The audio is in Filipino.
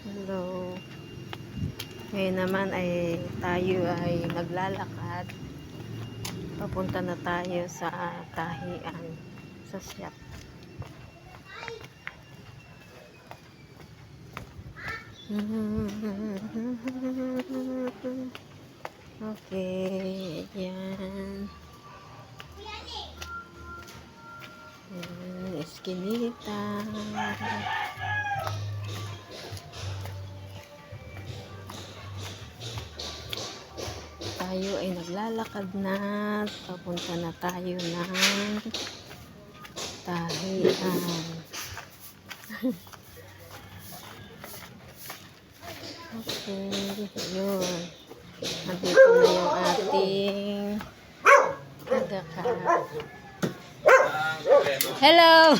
Hello. Ngayon naman ay tayo ay naglalakad. Papunta na tayo sa tahian, sa shop. Okay, yan. Eskinita. Tayo ay naglalakad na. Papunta na tayo ng tahian. Okay, yun. Nandito na yung ating tagaka. Hello!